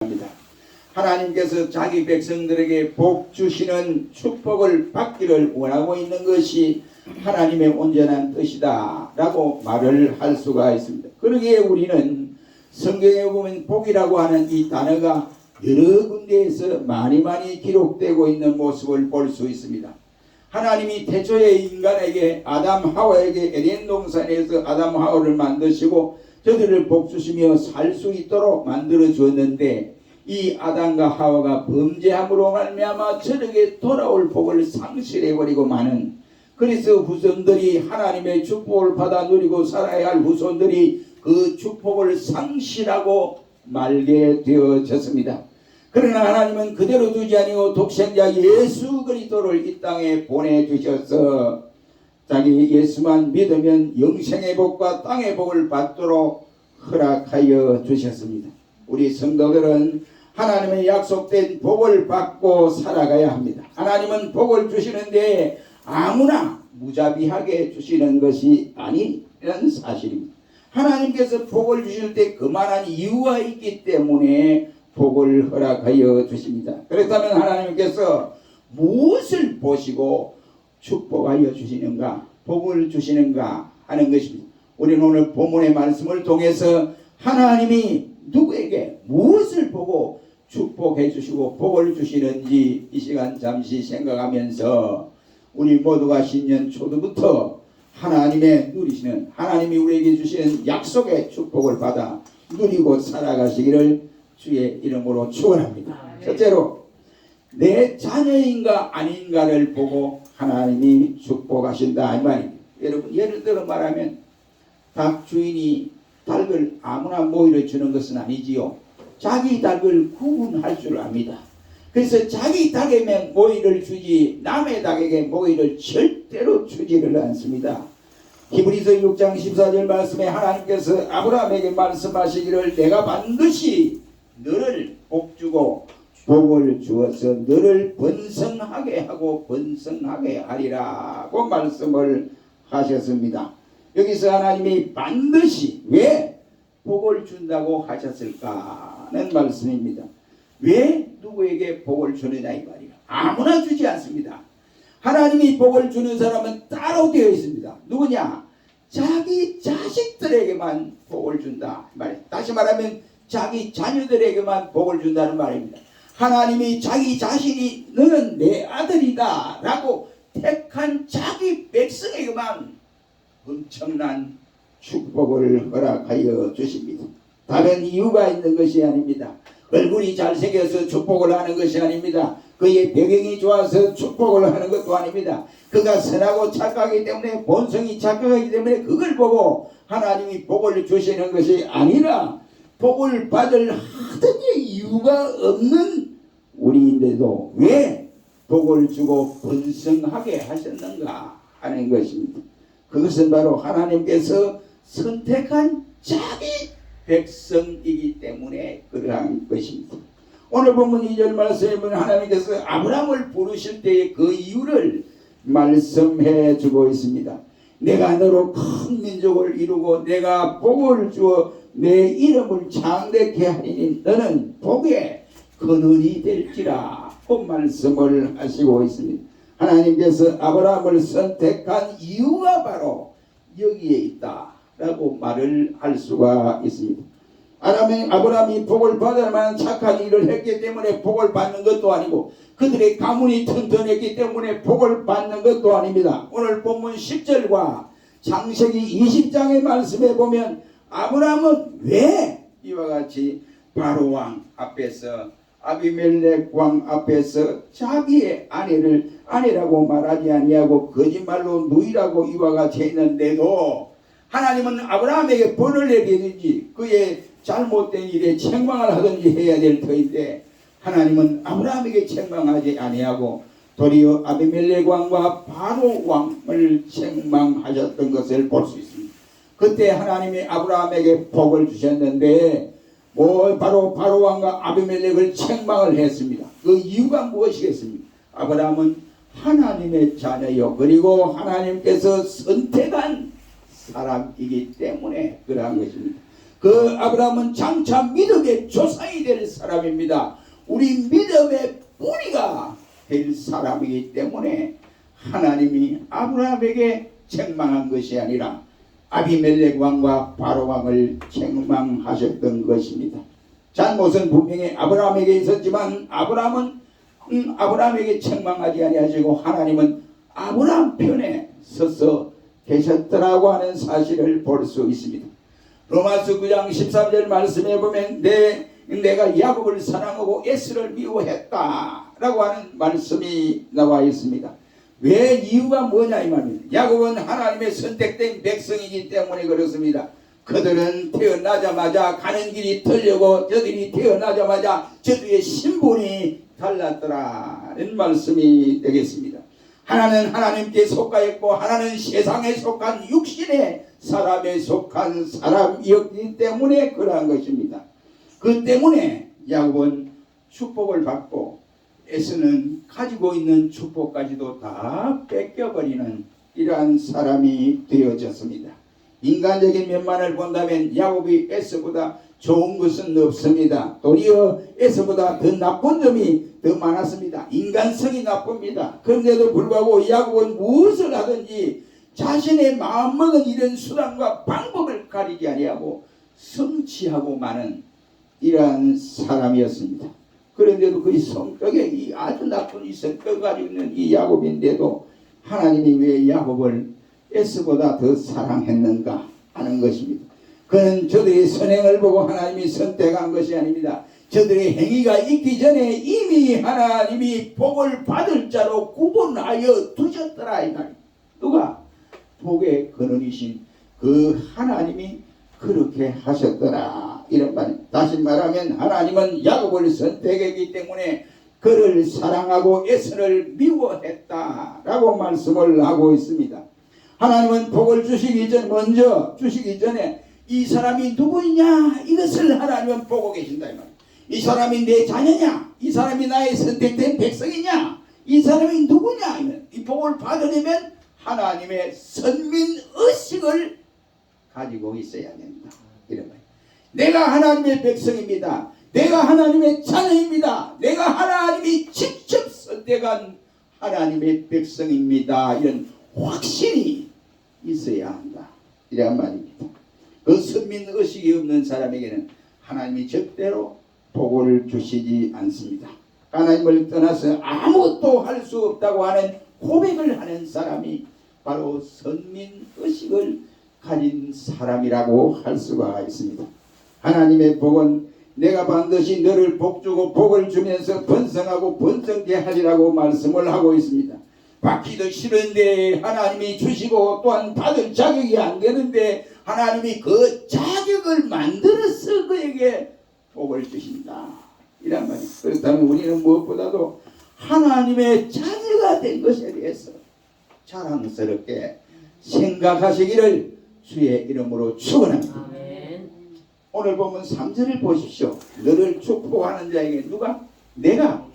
합니다. 하나님께서 자기 백성들에게 복 주시는 축복을 받기를 원하고 있는 것이 하나님의 온전한 뜻이다 라고 말을 할 수가 있습니다. 그러기에 우리는 성경에 보면 복이라고 하는 이 단어가 여러 군데에서 많이 기록되고 있는 모습을 볼 수 있습니다. 하나님이 태초에 인간에게 아담 하와에게 에덴 동산에서 아담 하와를 만드시고 저들을 복 주시며 살 수 있도록 만들어 주었는데, 이 아담과 하와가 범죄함으로 말미암아 저에게 돌아올 복을 상실해 버리고 마는, 그래서 후손들이 하나님의 축복을 받아 누리고 살아야 할 후손들이 그 축복을 상실하고 말게 되어졌습니다. 그러나 하나님은 그대로 두지 아니고 독생자 예수 그리스도를 이 땅에 보내주셔서 자기 예수만 믿으면 영생의 복과 땅의 복을 받도록 허락하여 주셨습니다. 우리 성도들은 하나님의 약속된 복을 받고 살아가야 합니다. 하나님은 복을 주시는데 아무나 무자비하게 주시는 것이 아니라는 사실입니다. 하나님께서 복을 주실 때 그만한 이유가 있기 때문에 복을 허락하여 주십니다. 그렇다면 하나님께서 무엇을 보시고 축복하여 주시는가, 복을 주시는가 하는 것입니다. 우리는 오늘 본문의 말씀을 통해서 하나님이 누구에게 무엇을 보고 축복해 주시고 복을 주시는지 이 시간 잠시 생각하면서 우리 모두가 신년 초부터 하나님의 누리시는, 하나님이 우리에게 주시는 약속의 축복을 받아 누리고 살아가시기를 주의 이름으로 축원합니다. 첫째로 내 자녀인가 아닌가를 보고 하나님이 축복하신다 이 말입니다. 여러분, 예를 들어 말하면 닭 주인이 닭을 아무나 모이를 주는 것은 아니지요. 자기 닭을 구분할 줄 압니다. 그래서 자기 닭에게 모이를 주지 남의 닭에게 모이를 절대로 주지를 않습니다. 히브리서 6장 14절 말씀에 하나님께서 아브라함에게 말씀하시기를 내가 반드시 너를 복주고 복을 주어서 너를 번성하게 하고 번성하게 하리라고 말씀을 하셨습니다. 여기서 하나님이 반드시 왜 복을 준다고 하셨을까는 말씀입니다. 왜 누구에게 복을 주느냐 이 말이에요. 아무나 주지 않습니다. 하나님이 복을 주는 사람은 따로 되어 있습니다. 누구냐? 자기 자식들에게만 복을 준다 말이에요. 다시 말하면 자기 자녀들에게만 복을 준다는 말입니다. 하나님이 자기 자신이 너는 내 아들이다 라고 택한 자기 백성에게만 엄청난 축복을 허락하여 주십니다. 다른 이유가 있는 것이 아닙니다. 얼굴이 잘생겨서 축복을 하는 것이 아닙니다. 그의 배경이 좋아서 축복을 하는 것도 아닙니다. 그가 선하고 착하기 때문에, 본성이 착하기 때문에 그걸 보고 하나님이 복을 주시는 것이 아니라 복을 받을 하등의 이유가 없는 우리인데도 왜 복을 주고 번성하게 하셨는가 하는 것입니다. 그것은 바로 하나님께서 선택한 자기 백성이기 때문에 그러한 것입니다. 오늘 본문 2절 말씀에 보면 하나님께서 아브라함을 부르실 때의 그 이유를 말씀해 주고 있습니다. 내가 너로 큰 민족을 이루고 내가 복을 주어 내 이름을 창대케 하리니 너는 복의 근원이 될지라 그 말씀을 하시고 있습니다. 하나님께서 아브라함을 선택한 이유가 바로 여기에 있다라고 말을 할 수가 있습니다. 아브라함이 복을 받을 만한 착한 일을 했기 때문에 복을 받는 것도 아니고 그들의 가문이 튼튼했기 때문에 복을 받는 것도 아닙니다. 오늘 본문 10절과 창세기 20장의 말씀에 보면 아브라함은 왜 이와 같이 바로 왕 앞에서, 아비멜렉 왕 앞에서 자기의 아내를 아내라고 말하지 아니하고 거짓말로 누이라고 이와 같이 했는데도 하나님은 아브라함에게 벌을 내리든지 그의 잘못된 일에 책망을 하든지 해야 될 터인데 하나님은 아브라함에게 책망하지 아니하고 도리어 아비멜렉 왕과 바로 왕을 책망하셨던 것을 볼 수 있습니다. 그때 하나님이 아브라함에게 복을 주셨는데 바로 왕과 아비멜렉을 책망을 했습니다. 그 이유가 무엇이겠습니까? 아브라함은 하나님의 자녀요, 그리고 하나님께서 선택한 사람이기 때문에 그러한 것입니다. 그 아브라함은 장차 믿음의 조상이 될 사람입니다. 우리 믿음의 뿌리가 될 사람이기 때문에 하나님이 아브라함에게 책망한 것이 아니라 아비멜렉 왕과 바로 왕을 책망하셨던 것입니다. 잘못은 분명히 아브라함에게 있었지만 아브라함은 아브라함에게 책망하지 아니하시고 하나님은 아브라함 편에 서서 계셨더라고 하는 사실을 볼 수 있습니다. 로마서 9장 13절 말씀에 보면 내가 야곱을 사랑하고 에스를 미워했다 라고 하는 말씀이 나와 있습니다. 왜 이유가 뭐냐 이 말입니다. 야곱은 하나님의 선택된 백성이기 때문에 그렇습니다. 그들은 태어나자마자 가는 길이 틀리고 저들이 태어나자마자 저들의 신분이 달랐더라는 말씀이 되겠습니다. 하나는 하나님께 속하였고 하나는 세상에 속한 육신의 사람에 속한 사람이었기 때문에 그러한 것입니다. 그 때문에 야곱은 축복을 받고 에서는 가지고 있는 축복까지도 다 뺏겨버리는 이러한 사람이 되어졌습니다. 인간적인 면만을 본다면 야곱이 에서보다 좋은 것은 없습니다. 도리어 에서보다 더 나쁜 점이 더 많았습니다. 인간성이 나쁩니다. 그런데도 불구하고 야곱은 무엇을 하든지 자신의 마음먹은 이런 수단과 방법을 가리지 아니하고 성취하고 마는 이러한 사람이었습니다. 그런데도 그 성격에 이 아주 나쁜 이 성격을 가지고 있는 이 야곱인데도 하나님이 왜 야곱을 에스보다 더 사랑했는가 하는 것입니다. 그는 저들의 선행을 보고 하나님이 선택한 것이 아닙니다. 저들의 행위가 있기 전에 이미 하나님이 복을 받을 자로 구분하여 두셨더라 이 말입니다. 누가? 복의 근원이신 그 하나님이 그렇게 하셨더라 이런 말입니다. 다시 말하면 하나님은 야곱을 선택했기 때문에 그를 사랑하고 에서를 미워했다라고 말씀을 하고 있습니다. 하나님은 복을 먼저 주시기 전에 이 사람이 누구냐 이것을 하나님은 보고 계신다 이 말입니다. 이 사람이 내 자녀냐, 이 사람이 나의 선택된 백성이냐, 이 사람이 누구냐, 이 복을 받으려면 하나님의 선민의식을 가지고 있어야 된다 이런 말이에요. 내가 하나님의 백성입니다. 내가 하나님의 자녀입니다. 내가 하나님이 직접 선택한 하나님의 백성입니다. 이런 확신이 있어야 한다 이런 말입니다. 그 선민의식이 없는 사람에게는 하나님이 절대로 복을 주시지 않습니다. 하나님을 떠나서 아무것도 할 수 없다고 하는 고백을 하는 사람이 바로 선민의식을 가진 사람이라고 할 수가 있습니다. 하나님의 복은 내가 반드시 너를 복주고 복을 주면서 번성하고 번성케 하리라고 말씀을 하고 있습니다. 받기도 싫은데 하나님이 주시고 또한 받을 자격이 안 되는데 하나님이 그 자격을 만들어서 그에게 복을 주신다 이란 말이에요. 그렇다면 우리는 무엇보다도 하나님의 자녀가 된 것에 대해서 자랑스럽게 생각하시기를 주의 이름으로 축원합니다. 오늘 보면 3절을 보십시오. 너를 축복하는 자에게 누가? 내가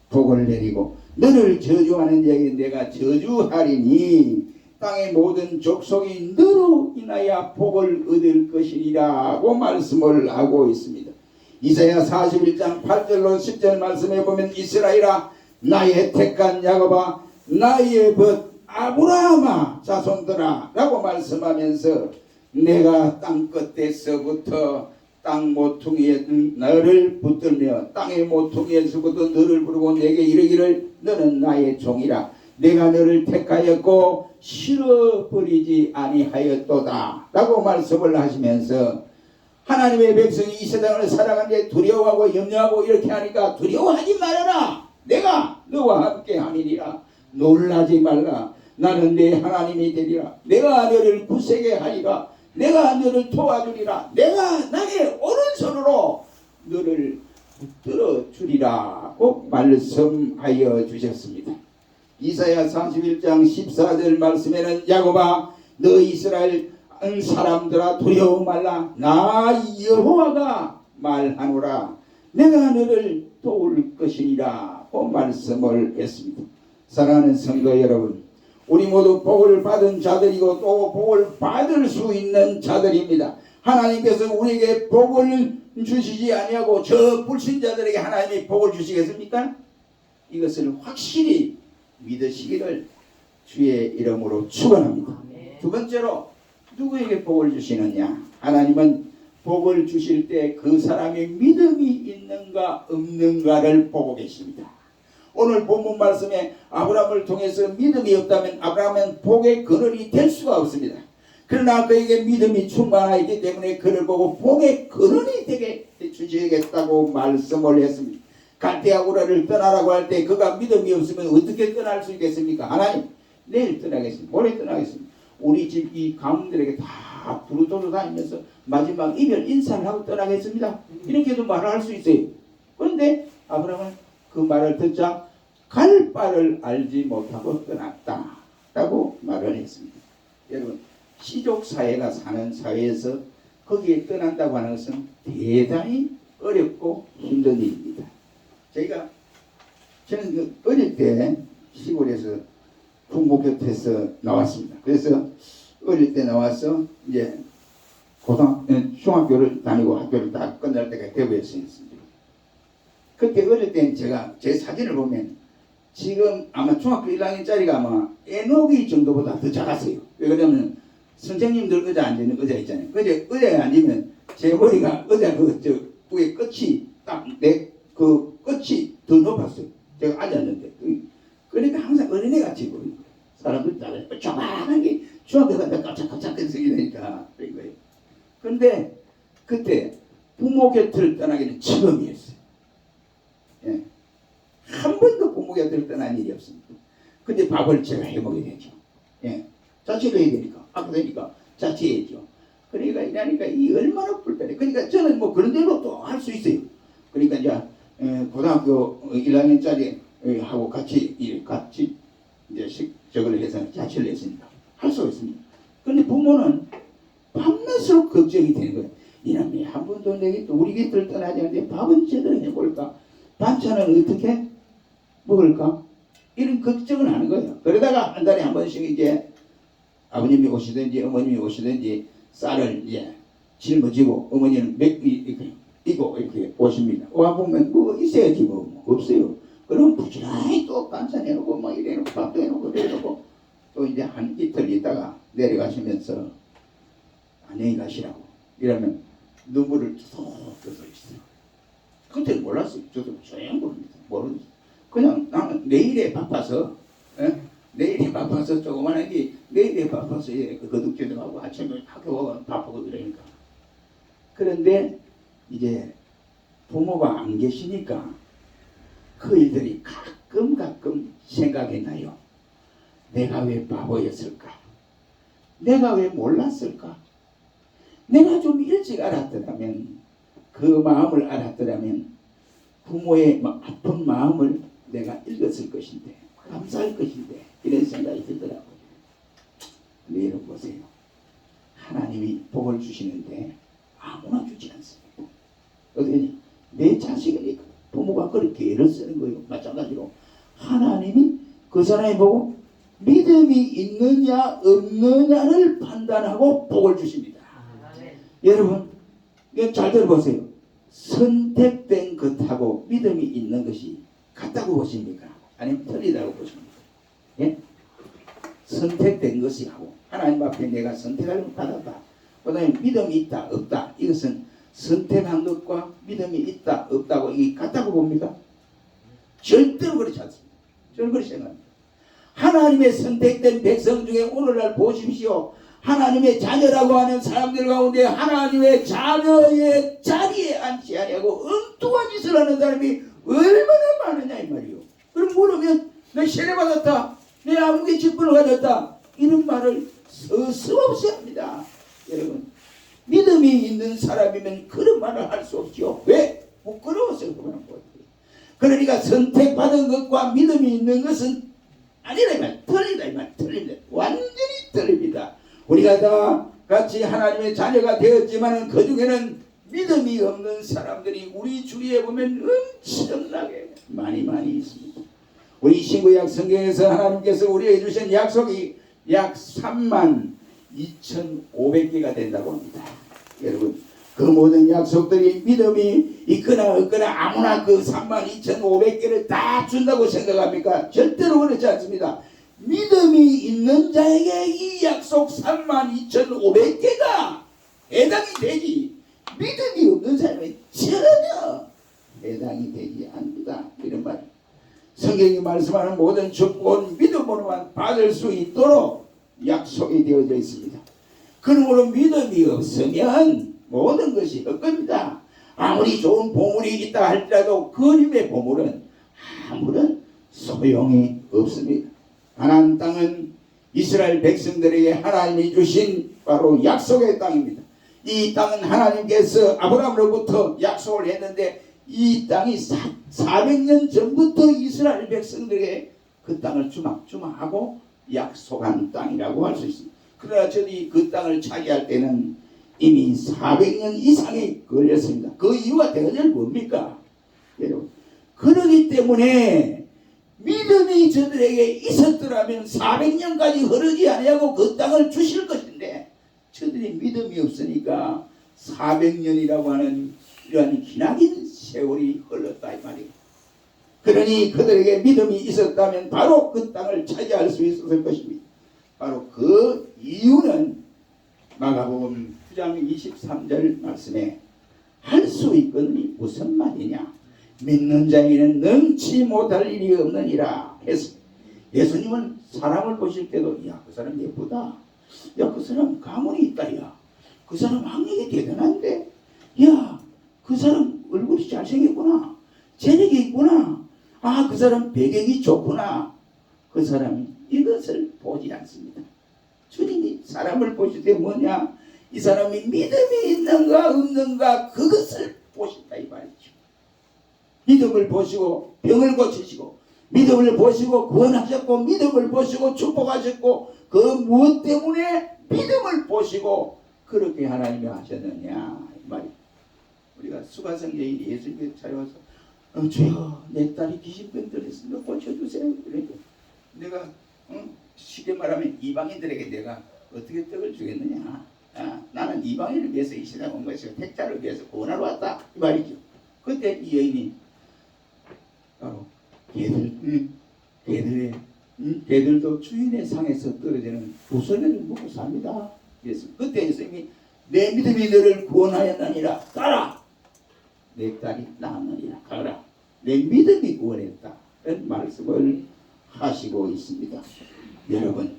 복을 내리고 너를 저주하는 자에게 내가 저주하리니 땅의 모든 족속이 너로 인하여 복을 얻을 것이리라고 말씀을 하고 있습니다. 이사야 41장 8절로 10절 말씀에 보면 이스라엘아 나의 택한 야곱아 나의 벗 아브라함아 자손들아 라고 말씀하면서 내가 땅 끝에서부터 땅 모퉁이에 너를 붙들며 땅의 모퉁이에서부터 너를 부르고 내게 이르기를 너는 나의 종이라 내가 너를 택하였고 싫어버리지 아니하였도다 라고 말씀을 하시면서 하나님의 백성이 이 세상을 살아가는데 두려워하고 염려하고 이렇게 하니까 두려워하지 말아라 내가 너와 함께 함이니라 놀라지 말라 나는 내 하나님이 되리라 내가 너를 굳세게 하리라 내가 너를 도와주리라 내가 나의 오른손으로 너를 붙들어 주리라고 말씀하여 주셨습니다. 이사야 31장 14절 말씀에는 야곱아 너 이스라엘 사람들아 두려워 말라 나 여호와가 말하노라 내가 너를 도울 것이니라고 말씀을 했습니다. 사랑하는 성도 여러분 우리 모두 복을 받은 자들이고 또 복을 받을 수 있는 자들입니다. 하나님께서 우리에게 복을 주시지 아니하고 저 불신자들에게 하나님이 복을 주시겠습니까? 이것을 확실히 믿으시기를 주의 이름으로 축원합니다. 두 번째로 누구에게 복을 주시느냐? 하나님은 복을 주실 때 그 사람이 믿음이 있는가 없는가를 보고 계십니다. 오늘 본문 말씀에 아브라함을 통해서 믿음이 없다면 아브라함은 복의 근원이 될 수가 없습니다. 그러나 그에게 믿음이 충만하기 때문에 그를 보고 복의 근원이 되게 주시겠다고 말씀을 했습니다. 갈대아 우라를 떠나라고 할 때 그가 믿음이 없으면 어떻게 떠날 수 있겠습니까? 하나님, 내일 떠나겠습니다. 모레 떠나겠습니다. 우리 집 이 가문들에게 다 두루두루 다니면서 마지막 이별 인사를 하고 떠나겠습니다. 이렇게도 말을 할 수 있어요. 그런데 아브라함은 그 말을 듣자 갈 바를 알지 못하고 떠났다 라고 말을 했습니다. 여러분, 시족 사회가 사는 사회에서 거기에 떠난다고 하는 것은 대단히 어렵고 힘든 일입니다. 저는 어릴 때 시골에서 부모 곁에서 나왔습니다. 그래서 어릴 때 나와서 이제 중학교를 다니고 학교를 다 끝날 때가 대구였습니다. 그때 어릴 때는 제가 제 사진을 보면 지금 아마 중학교 1학년짜리가 아마 에녹이 정도보다 더 작았어요. 왜 그러냐면 선생님들 의자 앉는 의자 있잖아요. 의자에 앉으면 제 머리가 의자 위에 끝이 딱 그 끝이 더 높았어요. 제가 앉았는데. 그러니까 항상 어린애같이 보이고 사람들 다 조그만하게 중학교 간다 깜짝깜짝 생기니까 그런 거예요. 그런데 그때 부모 곁을 떠나기는 처음이었어요. 예. 한 번도 부모 곁을 떠난 일이 없습니다. 근데 밥을 제가 해먹어야 되죠. 예. 자취를 해야 되니까, 아까 되니까 자취해야죠. 그러니까 이러니까 이 얼마나 불편해. 그러니까 저는 뭐 그런 대로 또 할 수 있어요. 그러니까 이제 고등학교 1학년짜리 하고 같이 이제 저걸 해서 자취를 했으니까 할 수가 있습니다. 그런데 부모는 밤낮으로 걱정이 되는 거예요. 이놈이 한 번도 내게 또 우리 곁을 떠나지 않는데 밥은 제대로 해볼까? 반찬은 어떻게 먹을까? 이런 걱정을 하는 거예요. 그러다가 한 달에 한 번씩 이제 아버님이 오시든지 어머님이 오시든지 쌀을 이제 짊어지고 어머니는 이고 이렇게 오십니다. 와 보면 뭐 있어야지 뭐 없어요. 그럼 부지런히 또 반찬 해놓고 막 이래놓고 밥도 해놓고 이래놓고 또 이제 한 이틀 있다가 내려가시면서 안녕히 가시라고 이러면 눈물을 쏙 떠서 있어요. 그때는 몰랐어요. 저도 전혀 모릅니다. 그냥 나는 내일에 바빠서 내일이 바빠서 조그만한 게 내일이 바빠서 거둑지도 가고 아침에 학교 가고 바쁘고 이러니까. 그런데 이제 부모가 안 계시니까 그 일들이 가끔 생각이 나요. 내가 왜 바보였을까? 내가 왜 몰랐을까? 내가 좀 일찍 알았더라면, 그 마음을 알았더라면 부모의 아픈 마음을 내가 읽었을 것인데, 감사할 것인데, 이런 생각이 들더라고요. 근데 여러분 보세요. 하나님이 복을 주시는데 아무나 주지 않습니다. 어떻게 내 자식이니까 부모가 그렇게 애를 쓰는 거예요. 마찬가지로 하나님이 그 사람이 보고 믿음이 있느냐 없느냐를 판단하고 복을 주십니다. 여러분 잘 들어보세요. 선택된 것하고 믿음이 있는 것이 같다고 보십니까? 아니면 틀리다고 보십니까? 예? 선택된 것이 하고 하나님 앞에 내가 선택을 받았다. 그 다음에 믿음이 있다 없다. 이것은 선택한 것과 믿음이 있다 없다고 이게 같다고 봅니까? 절대로 그렇지 않습니다. 저는 그렇게 생각합니다. 하나님의 선택된 백성 중에 오늘날 보십시오. 하나님의 자녀라고 하는 사람들 가운데 하나님의 자녀의 자리에 앉지 아니하고 엉뚱한 짓을 하는 사람이 얼마나 많으냐 이 말이요. 그럼 모르면 내 세례받았다, 내 아무개 직분을 가졌다, 이런 말을 서슴없이 합니다. 여러분, 믿음이 있는 사람이면 그런 말을 할 수 없죠. 왜? 부끄러워서 그러는 거예요. 그러니까 선택받은 것과 믿음이 있는 것은 아니라 이 말, 틀리다 이 말, 틀립니다. 완전히 틀립니다. 우리가 다 같이 하나님의 자녀가 되었지만 그 중에는 믿음이 없는 사람들이 우리 주위에 보면 엄청나게 많이 있습니다. 우리 신구약 성경에서 하나님께서 우리에게 주신 약속이 약 32,500개가 된다고 합니다. 여러분, 그 모든 약속들이 믿음이 있거나 없거나 아무나 그 32,500개를 다 준다고 생각합니까? 절대로 그렇지 않습니다. 믿음이 있는 자에게 이 약속 32,500개가 해당이 되지, 믿음이 없는 사람은 전혀 해당이 되지 않습니다. 이런 말. 성경이 말씀하는 모든 축복은 믿음으로만 받을 수 있도록 약속이 되어져 있습니다. 그러므로 믿음이 없으면 모든 것이 없겁니다. 아무리 좋은 보물이 있다 할지라도 그림의 보물은 아무런 소용이 없습니다. 가나안 땅은 이스라엘 백성들에게 하나님이 주신 바로 약속의 땅입니다. 이 땅은 하나님께서 아브라함으로부터 약속을 했는데 이 땅이 400년 전부터 이스라엘 백성들에게 그 땅을 주마하고 약속한 땅이라고 할 수 있습니다. 그러나 저들이 그 땅을 차지할 때는 이미 400년 이상이 걸렸습니다. 그 이유가 대단히 뭡니까? 여러분, 그러기 때문에 믿음이 저들에게 있었더라면 400년까지 흐르지 아니하고 그 땅을 주실 것인데 저들이 믿음이 없으니까 400년이라고 하는 이러한 기나긴 세월이 흘렀다 이 말이에요. 그러니 그들에게 믿음이 있었다면 바로 그 땅을 차지할 수 있었을 것입니다. 바로 그 이유는 마가복음 9장 23절 말씀에 할 수 있거니 무슨 말이냐, 믿는 자에게는 능치 못할 일이 없느니라 했습니다. 예수님은 사람을 보실 때도 야, 그 사람 예쁘다, 야, 그 사람 가문이 있다, 야, 그 사람 학력이 대단한데, 야, 그 사람 얼굴이 잘생겼구나, 재력이 있구나, 아, 그 사람 배경이 좋구나, 그 사람이 이것을 보지 않습니다. 주님이 사람을 보실 때 뭐냐, 이 사람이 믿음이 있는가 없는가 그것을 보신다 이 말이죠. 믿음을 보시고 병을 고치시고, 믿음을 보시고 구원하셨고, 믿음을 보시고 축복하셨고, 그 무엇 때문에 믿음을 보시고 그렇게 하나님이 하셨느냐 이 말이에요. 우리가 수가성제인 예수님께 찾아와서 주여, 내 딸이 귀신병 들렸습니다, 고쳐주세요. 그러니까 내가 쉽게 말하면 이방인들에게 내가 어떻게 떡을 주겠느냐, 나는 이방인을 위해서 이 세상에 온 것이고 택자를 위해서 구원하러 왔다 이 말이죠. 그때 이 여인이 바로 개들도 주인의 상에서 떨어지는 부설매를 먹고 삽니다. 그래서 그때 예수님이 내 믿음이 너를 구원하였느니라, 가라, 내 딸이 나았느니라, 가라, 내 믿음이 구원했다 이런 말씀을 하시고 있습니다. 여러분,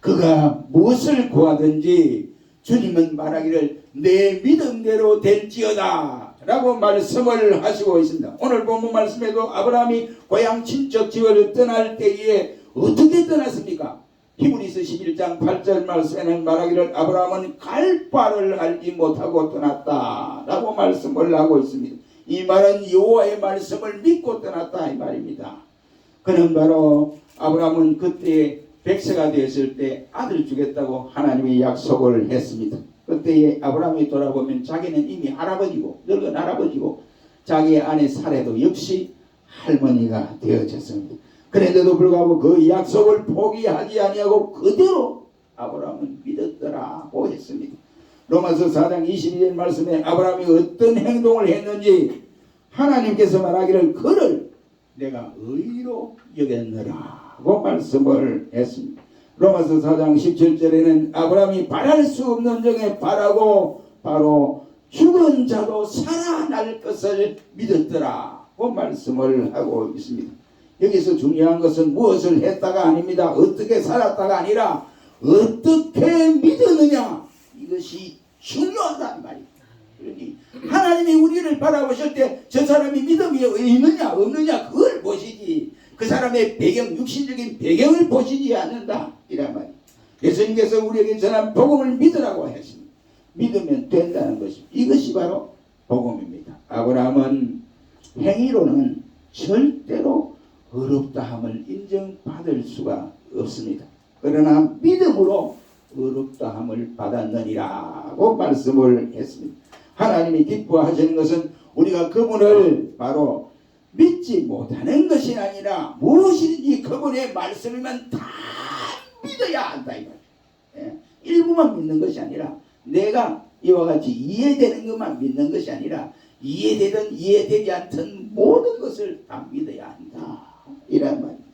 그가 무엇을 구하든지 주님은 말하기를 내 믿음대로 될지어다 라고 말씀을 하시고 있습니다. 오늘 본문 말씀에도 아브라함이 고향 친척 집을 떠날 때에 어떻게 떠났습니까? 히브리서 11장 8절 말씀에는 말하기를 아브라함은 갈 바를 알지 못하고 떠났다 라고 말씀을 하고 있습니다. 이 말은 여호와의 말씀을 믿고 떠났다 이 말입니다. 그는 바로 아브라함은 그때 100세가 되었을 때 아들 주겠다고 하나님이 약속을 했습니다. 그때 아브라함이 돌아보면 자기는 이미 할아버지고 늙은 할아버지고 자기의 아내 사례도 역시 할머니가 되어졌습니다. 그런데도 불구하고 그 약속을 포기하지 아니하고 그대로 아브라함은 믿었더라고 했습니다. 로마서 4장 22절 말씀에 아브라함이 어떤 행동을 했는지 하나님께서 말하기를 그를 내가 의로 여겼느라고 말씀을 했습니다. 로마서 4장 17절에는 아브라함이 바랄 수 없는 중에 바라고 바로 죽은 자도 살아날 것을 믿었더라고 말씀을 하고 있습니다. 여기서 중요한 것은 무엇을 했다가 아닙니다. 어떻게 살았다가 아니라 어떻게 믿었느냐, 이것이 중요하다 말입니다. 그러니 하나님이 우리를 바라보실 때 저 사람이 믿음이 있느냐 없느냐 그걸 보시지 그 사람의 배경, 육신적인 배경을 보시지 않는다 이란 말이에요. 예수님께서 우리에게 전한 복음을 믿으라고 했습니다. 믿으면 된다는 것입니다. 이것이 바로 복음입니다. 아브라함은 행위로는 절대로 어렵다함을 인정받을 수가 없습니다. 그러나 믿음으로 어렵다함을 받았느니라고 말씀을 했습니다. 하나님이 기뻐하시는 것은 우리가 그분을 바로 믿지 못하는 것이 아니라 무엇이든지 그분의 말씀이면 다 믿어야 한다 이 말이에요. 일부만 믿는 것이 아니라 내가 이와 같이 이해되는 것만 믿는 것이 아니라 이해되든 이해되지 않든 모든 것을 다 믿어야 한다. 이란 말입니다.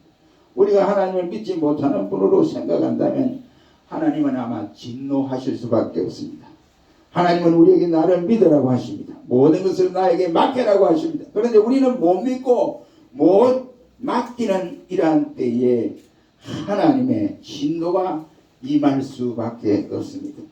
우리가 하나님을 믿지 못하는 분으로 생각한다면 하나님은 아마 진노하실 수밖에 없습니다. 하나님은 우리에게 나를 믿으라고 하십니다. 모든 것을 나에게 맡겨라고 하십니다. 그런데 우리는 못 믿고 못 맡기는 이러한 때에 하나님의 진노가 임할 수밖에 없습니다.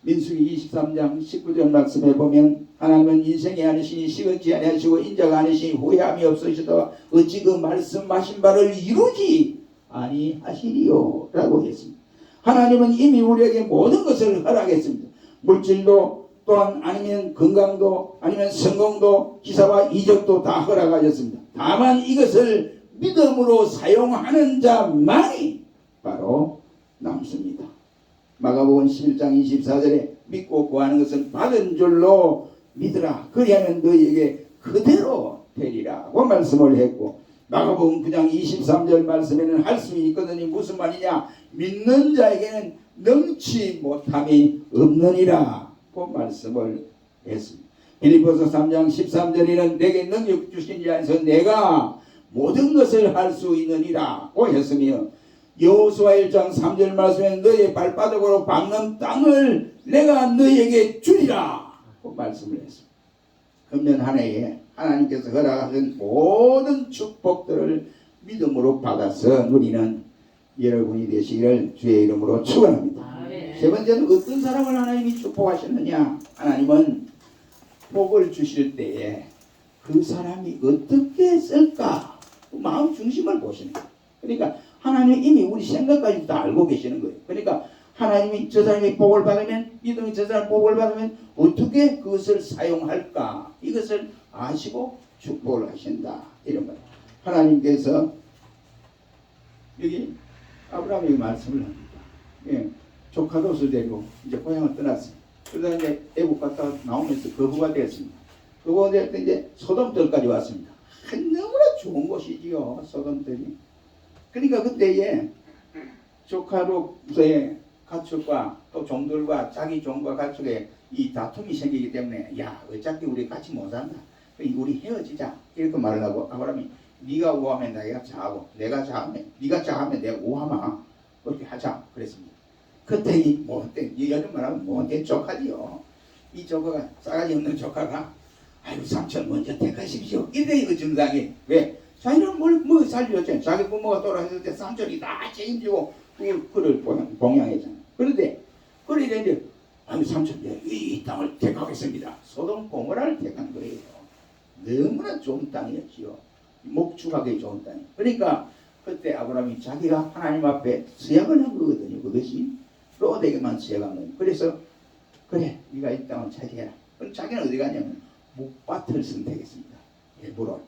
민수기 23장 19절 말씀에 보면 하나님은 인생이 아니시니 시건치 아니하시고 인자가 아니시니 후회함이 없으시다가 어찌 그 말씀하신 바를 이루지 아니하시리요 라고 했습니다. 하나님은 이미 우리에게 모든 것을 허락했습니다. 물질도 또한 아니면 건강도 아니면 성공도 기사와 이적도 다 허락하셨습니다. 다만 이것을 믿음으로 사용하는 자만이 바로 남습니다. 마가복음 11장 24절에 믿고 구하는 것은 받은 줄로 믿으라. 그리하면 너희에게 그대로 되리라고 말씀을 했고 마가복음 9장 23절 말씀에는 할 수 있거든요. 무슨 말이냐? 믿는 자에게는 능치 못함이 없느니라고 말씀을 했습니다. 빌립보서 3장 13절에는 내게 능력 주신 자에서 내가 모든 것을 할 수 있느니라고 했으며 여호수아 1장 3절 말씀에 너의 발바닥으로 밟는 땅을 내가 너에게 주리라 고 말씀을 했습니다. 금년 한 해에 하나님께서 허락하신 모든 축복들을 믿음으로 받아서 누리는 여러분이 되시기를 주의 이름으로 축원합니다. 세 번째는 어떤 사람을 하나님이 축복하셨느냐? 하나님은 복을 주실 때에 그 사람이 어떻게 쓸까? 마음 중심을 보시는 거예요. 그러니까 하나님이 이미 우리 생각까지 다 알고 계시는 거예요. 그러니까 하나님이 저 사람이 복을 받으면 믿음이 저 사람 복을 받으면 어떻게 그것을 사용할까? 이것을 아시고 축복을 하신다. 이런 거예요. 하나님께서 여기 아브라함에게 말씀을 합니다. 예, 조카 롯을 데리고 이제 고향을 떠났습니다. 그러다 이제 애국 갔다 나오면서 거부가 되었습니다. 거부가 될 때 이제 소돔들까지 왔습니다. 너무나 좋은 곳이지요, 소돔들이. 그러니까 그때에 조카 롯의 가축과 또 종들과 자기 종과 가축에 이 다툼이 생기기 때문에 야 어차피 우리 같이 못 산다. 우리 헤어지자 이렇게 말을 하고 아브라함이 네가 우하면 내가 자하고 내가 자하면 네가 자하면 내가 우하마 그렇게 하자 그랬습니다. 그때 이 못된 이 여름 말하면 못된 조카지요. 이 조카가 싸가지 없는 조카가 아이고 삼촌 먼저 택하십시오. 이래 이거 증상이 왜? 자기는 뭘 살려줬잖아요. 자기 부모가 돌아가실 때 삼촌이 다 책임지고 그를 봉양했잖아요. 그런데 그래 이제 아니 삼촌 이 땅을 택하겠습니다. 소돔 고모라를 택한 거예요. 너무나 좋은 땅이었지요. 목축하기 좋은 땅이. 그러니까 그때 아브라함이 자기가 하나님 앞에 서약을 한 거거든요. 그것이 롯에게만 서약한 거예요. 그래서 그래 네가 이 땅을 차지해라. 그럼 자기는 어디 가냐면 묵밭을 선택했습니다. 일부러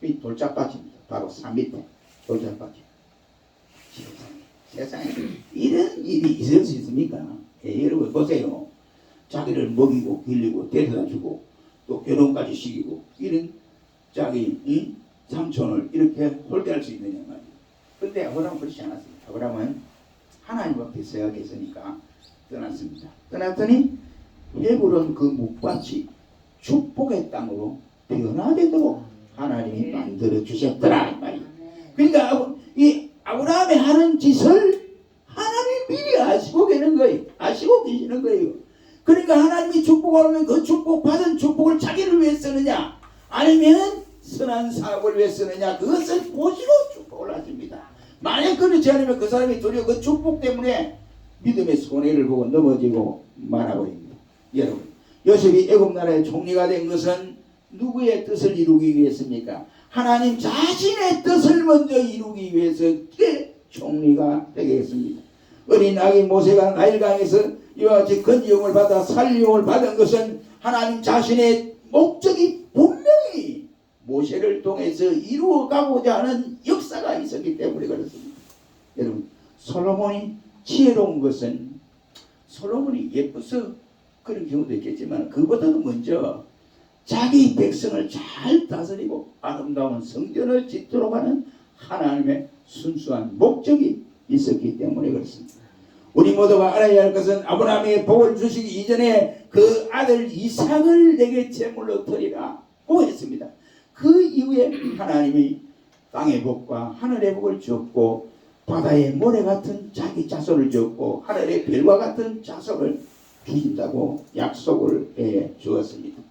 이 돌짝밭입니다. 바로 산 밑에 돌짝밭이. 세상에 이런 일이 있을 수 있습니까? 예, 여러분 보세요. 자기를 먹이고 길리고 데려다주고 또 결혼까지 시키고 이런 자기 삼촌을 이렇게 홀대할 수 있느냐 말이에요. 그런데 아브라함은 그렇지 않았습니다. 아브라함은 하나님 앞에 서약했으니까 떠났습니다. 떠났더니 헤브론 그 묵밭이 축복의 땅으로 변화되도록 하나님이 만들어 주셨더라 이 말이에요. 그러니까 이 아브라함이 하는 짓을 하나님이 미리 아시고 계시는 거예요. 아시고 계시는 거예요. 그러니까 하나님이 축복을 하면 그 축복 받은 축복을 자기를 위해 쓰느냐 아니면 선한 사업을 위해 쓰느냐 그것을 보시고 축복을 하십니다. 만약 그렇지 않으면 그 사람이 도리어 그 축복 때문에 믿음의 손해를 보고 넘어지고 말아버립니다. 여러분 요셉이 애굽 나라의 총리가 된 것은 누구의 뜻을 이루기 위해서입니까? 하나님 자신의 뜻을 먼저 이루기 위해서 총리가 되겠습니다. 어린 아기 모세가 나일강에서 이와 같이 건지용을 받아 살리용을 받은 것은 하나님 자신의 목적이 분명히 모세를 통해서 이루어가고자 하는 역사가 있었기 때문에 그렇습니다. 여러분 솔로몬이 지혜로운 것은 솔로몬이 예뻐서 그런 경우도 있겠지만 그보다도 먼저 자기 백성을 잘 다스리고 아름다운 성전을 짓도록 하는 하나님의 순수한 목적이 있었기 때문에 그렇습니다. 우리 모두가 알아야 할 것은 아브라함의 복을 주시기 이전에 그 아들 이삭을 내게 제물로 드리라고 했습니다. 그 이후에 하나님이 땅의 복과 하늘의 복을 주었고 바다의 모래 같은 자기 자손을 주었고 하늘의 별과 같은 자손을 주신다고 약속을 해 주었습니다.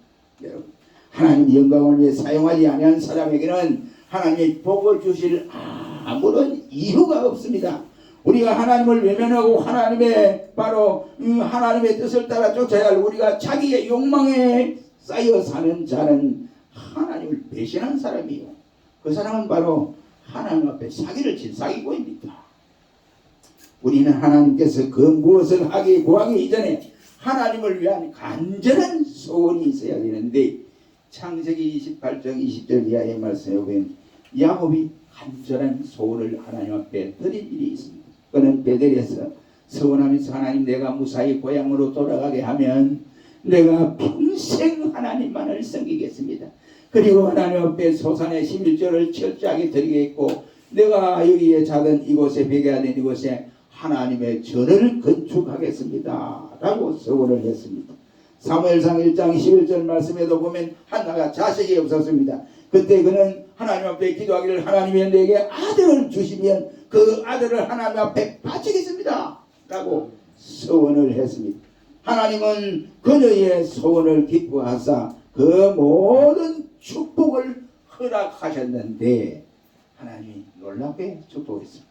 여러분, 하나님 영광을 위해 사용하지 아니한 사람에게는 하나님의 복을 주실 아무런 이유가 없습니다. 우리가 하나님을 외면하고 하나님의 바로 하나님의 뜻을 따라 쫓아야 할 우리가 자기의 욕망에 쌓여 사는 자는 하나님을 배신한 사람이에요. 그 사람은 바로 하나님 앞에 사기를 친 사기꾼입니다. 우리는 하나님께서 그 무엇을 구하기 이전에 하나님을 위한 간절한 소원이 있어야 되는데 창세기 28장 20절 이하의 말씀에 보면 야곱이 간절한 소원을 하나님 앞에 드린 일이 있습니다. 그는 베델에서 서원하면서 하나님, 내가 무사히 고향으로 돌아가게 하면 내가 평생 하나님만을 섬기겠습니다. 그리고 하나님 앞에 소산의 11조를 철저하게 드리겠고 내가 여기에 작은 이곳에 베개하는 이곳에 하나님의 전을 건축하겠습니다 라고 서원을 했습니다. 사무엘상 1장 11절 말씀에도 보면 한나가 자식이 없었습니다. 그때 그는 하나님 앞에 기도하기를, 하나님이 내게 아들을 주시면 그 아들을 하나님 앞에 바치겠습니다 라고 서원을 했습니다. 하나님은 그녀의 소원을 기뻐하사 그 모든 축복을 허락하셨는데 하나님이 놀랍게 축복했습니다.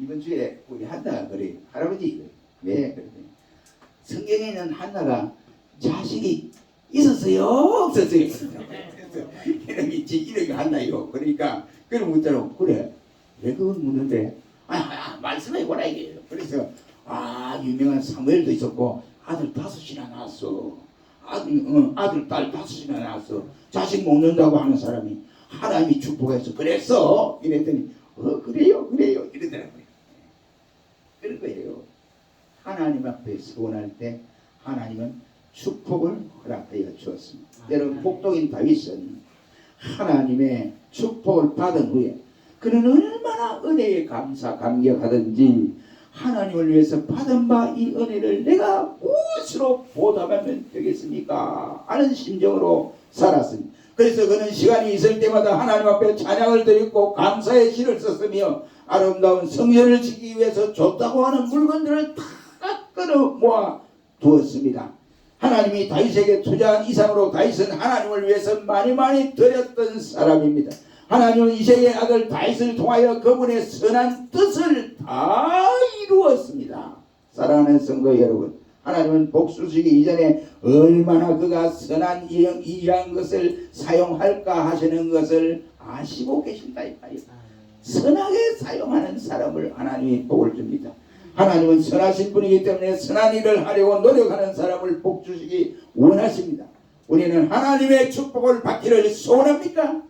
이번 주에 우리 한나가 그래요. 할아버지 왜 그러냐, 성경에는 한나가 자식이 있었어요 없었어요? 이름이 한나요. 그러니까 그런 문자로 그래 왜 그걸 묻는데 말씀해보라 이게요. 그래서 유명한 사무엘도 있었고 아들 5이나 낳았어. 아들 딸 5이나 낳았어. 자식 못 낳는다고 하는 사람이 하나님이 축복해서 그랬어 이랬더니 그래요 이러더라고요. 그런 거예요. 하나님 앞에 서원할 때 하나님은 축복을 허락하여 주었습니다. 여러분, 복독인 다윗은 하나님의 축복을 받은 후에 그는 얼마나 은혜에 감격하든지 하나님을 위해서 받은 바 이 은혜를 내가 무엇으로 보답하면 되겠습니까 하는 심정으로 살았습니다. 그래서 그는 시간이 있을 때마다 하나님 앞에 찬양을 드렸고 감사의 시를 썼으며 아름다운 성전을 지키기 위해서 좋다고 하는 물건들을 다 끌어 모아 두었습니다. 하나님이 다윗에게 투자한 이상으로 다윗은 하나님을 위해서 많이 드렸던 사람입니다. 하나님은 이새의 아들 다윗을 통하여 그분의 선한 뜻을 다 이루었습니다. 사랑하는 성도 여러분, 하나님은 복수시기 이전에 얼마나 그가 선한 이러한 것을 사용할까 하시는 것을 아시고 계신다 이 말이에요. 선하게 사용하는 사람을 하나님이 복을 줍니다. 하나님은 선하신 분이기 때문에 선한 일을 하려고 노력하는 사람을 복 주시기 원하십니다. 우리는 하나님의 축복을 받기를 소원합니까?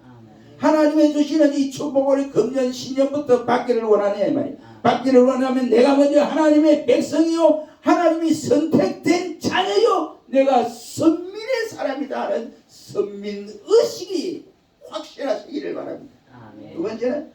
하나님의 주시는 이 축복을 금년 신년부터 받기를 원하냐 이 말이에요. 받기를 원하면 내가 먼저 하나님의 백성이요 하나님이 선택된 자녀요 내가 선민의 사람이다 하는 선민의식이 확실하시기를 바랍니다. 두 번째는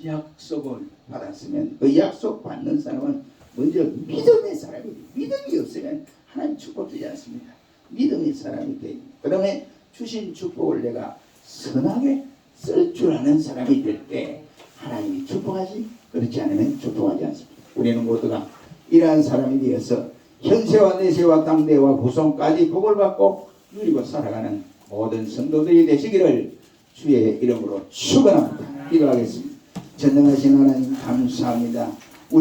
약속을 받았으면 그 약속 받는 사람은 먼저 믿음의 사람이에요. 믿음이 없으면 하나님 축복 주지 않습니다. 믿음의 사람이 돼요. 그 다음에 주신 축복을 내가 선하게 쓸 줄 아는 사람이 될 때 하나님이 축복하지, 그렇지 않으면 축복하지 않습니다. 우리는 모두가 이러한 사람이 되어서 현세와 내세와 당대와 후손까지 복을 받고 누리고 살아가는 모든 성도들이 되시기를 주의 이름으로 축원합니다. 기도하겠습니다. 전능하신 하나님 감사합니다.